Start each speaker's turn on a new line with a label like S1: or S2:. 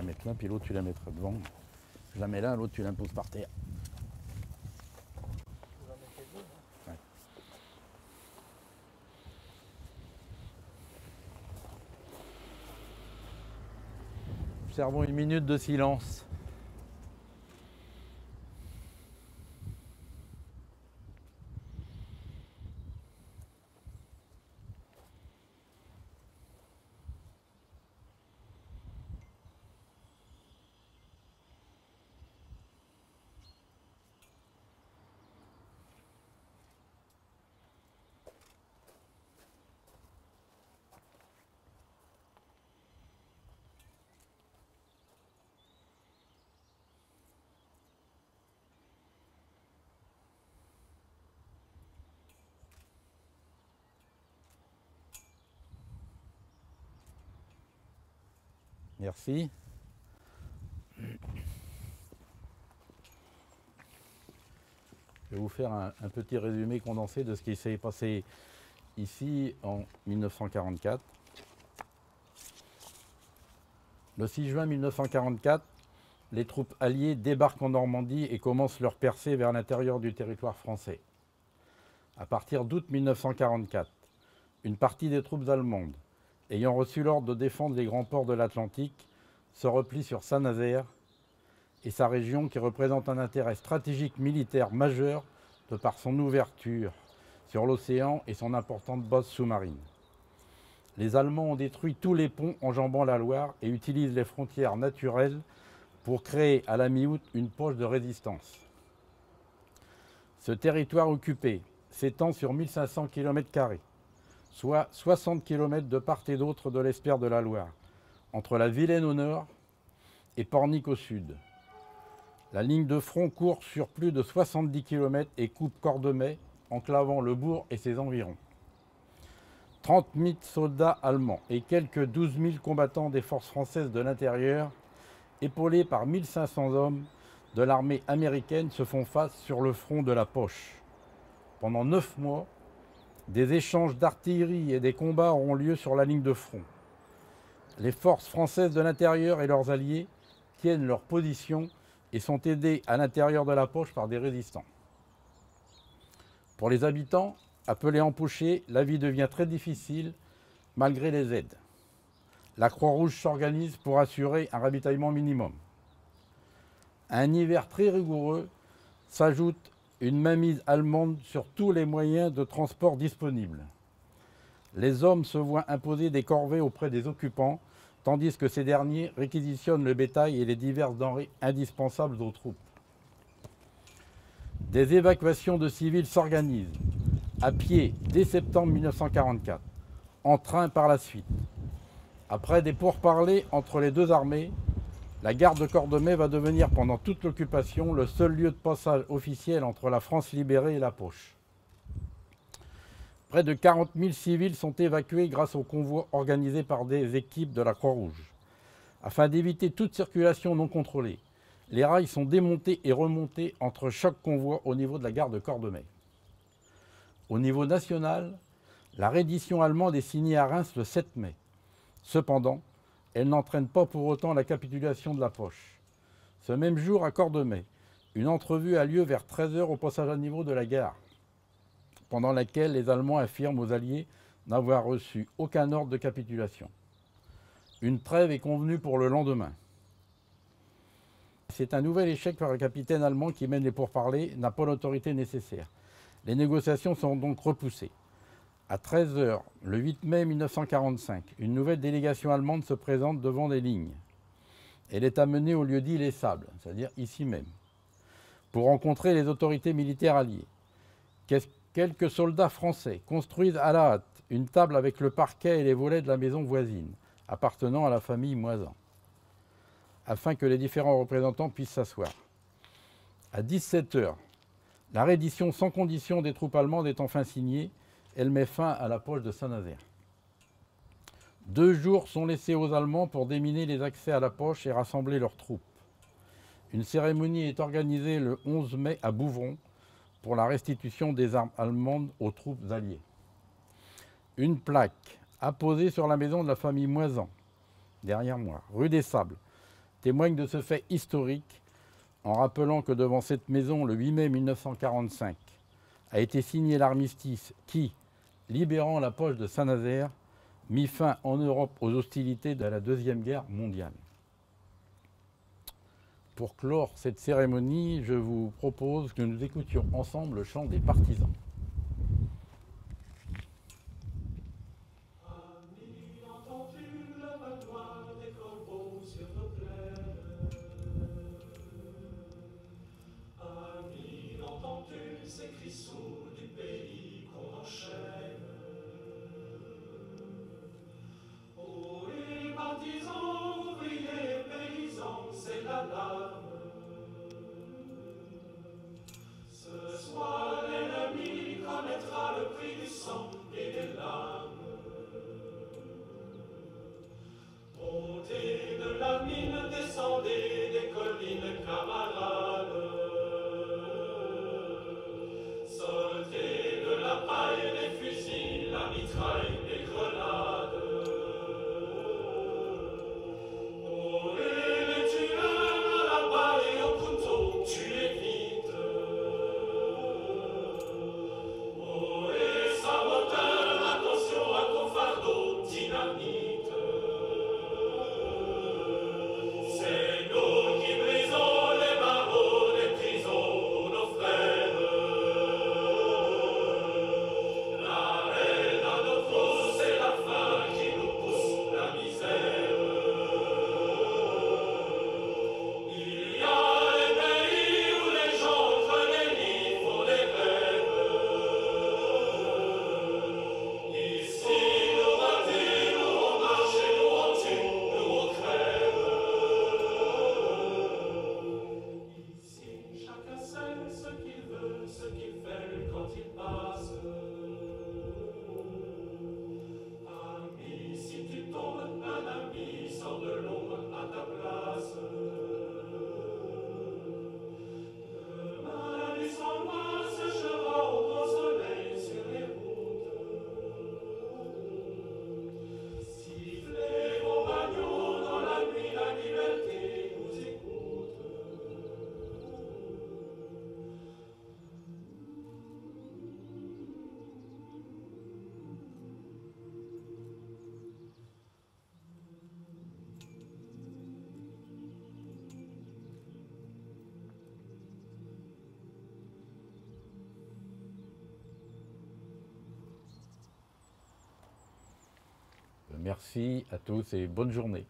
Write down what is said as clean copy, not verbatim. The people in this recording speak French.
S1: la mettre là, puis l'autre tu la mettras devant. Je la mets là, l'autre tu la poses par terre. Ouais. Observons une minute de silence. Merci. Je vais vous faire un petit résumé condensé de ce qui s'est passé ici en 1944. Le 6 juin 1944, les troupes alliées débarquent en Normandie et commencent leur percée vers l'intérieur du territoire français. À partir d'août 1944, une partie des troupes allemandes, ayant reçu l'ordre de défendre les grands ports de l'Atlantique, se replie sur Saint-Nazaire et sa région qui représente un intérêt stratégique militaire majeur de par son ouverture sur l'océan et son importante base sous-marine. Les Allemands ont détruit tous les ponts enjambant la Loire et utilisent les frontières naturelles pour créer à la mi-août une poche de résistance. Ce territoire occupé s'étend sur 1500 km², soit 60 km de part et d'autre de l'estuaire de la Loire, entre la Vilaine au nord et Pornic au sud. La ligne de front court sur plus de 70 km et coupe Cordemais, enclavant le bourg et ses environs. 30 000 soldats allemands et quelques 12 000 combattants des forces françaises de l'intérieur, épaulés par 1500 hommes de l'armée américaine, se font face sur le front de la Poche. Pendant 9 mois, des échanges d'artillerie et des combats auront lieu sur la ligne de front. Les forces françaises de l'intérieur et leurs alliés tiennent leur position et sont aidés à l'intérieur de la Poche par des résistants. Pour les habitants, appelés empochés, la vie devient très difficile malgré les aides. La Croix-Rouge s'organise pour assurer un ravitaillement minimum. À un hiver très rigoureux s'ajoute une mainmise allemande sur tous les moyens de transport disponibles. Les hommes se voient imposer des corvées auprès des occupants, tandis que ces derniers réquisitionnent le bétail et les diverses denrées indispensables aux troupes. Des évacuations de civils s'organisent, à pied dès septembre 1944, en train par la suite. Après des pourparlers entre les deux armées, la gare de Cordemais va devenir pendant toute l'occupation le seul lieu de passage officiel entre la France libérée et la Poche. Près de 40 000 civils sont évacués grâce aux convois organisés par des équipes de la Croix-Rouge. Afin d'éviter toute circulation non contrôlée, les rails sont démontés et remontés entre chaque convoi au niveau de la gare de Cordemais. Au niveau national, la reddition allemande est signée à Reims le 7 mai. Cependant, elle n'entraîne pas pour autant la capitulation de la Poche. Ce même jour, à Cordemais, une entrevue a lieu vers 13 h au passage à niveau de la gare, pendant laquelle les Allemands affirment aux Alliés n'avoir reçu aucun ordre de capitulation. Une trêve est convenue pour le lendemain. C'est un nouvel échec par le capitaine allemand qui mène les pourparlers, n'a pas l'autorité nécessaire. Les négociations sont donc repoussées. À 13 h, le 8 mai 1945, une nouvelle délégation allemande se présente devant les lignes. Elle est amenée au lieu dit Les Sables, c'est-à-dire ici même, pour rencontrer les autorités militaires alliées. Quelques soldats français construisent à la hâte une table avec le parquet et les volets de la maison voisine, appartenant à la famille Moisan, afin que les différents représentants puissent s'asseoir. À 17 h, la reddition sans condition des troupes allemandes est enfin signée. Elle met fin à la poche de Saint-Nazaire. 2 jours sont laissés aux Allemands pour déminer les accès à la poche et rassembler leurs troupes. Une cérémonie est organisée le 11 mai à Bouvron pour la restitution des armes allemandes aux troupes alliées. Une plaque apposée sur la maison de la famille Moisan, derrière moi, rue des Sables, témoigne de ce fait historique en rappelant que devant cette maison, le 8 mai 1945, a été signé l'armistice qui, libérant la poche de Saint-Nazaire, mit fin en Europe aux hostilités de la Deuxième Guerre mondiale. Pour clore cette cérémonie, je vous propose que nous écoutions ensemble le chant des partisans.
S2: Ces cris sourds du pays qu'on enchaîne. Oh, les partisans, ouvriers, paysans, c'est l'alarme. Ce soir, l'ennemi connaîtra le prix du sang et des larmes. Montez de la mine, descendez des collines, camarades. Sortez de la paille, des fusils, la mitraille, les grenades. Oh, et les tueurs à la balle et au couteau, tuez vite. Oh, et saboteurs, attention à ton fardeau, dynamite. C'est nous qui brisons les barreaux des prisons, nos frères. Ce qu'il fait quand il passe. Ami, si tu tombes, un ami sort de l'ombre à ta place. Demain, du sang noir séchera au grand soleil sur les routes. Sifflez vos bagnoles dans la nuit, la liberté nous écoute.
S1: Merci à tous et bonne journée.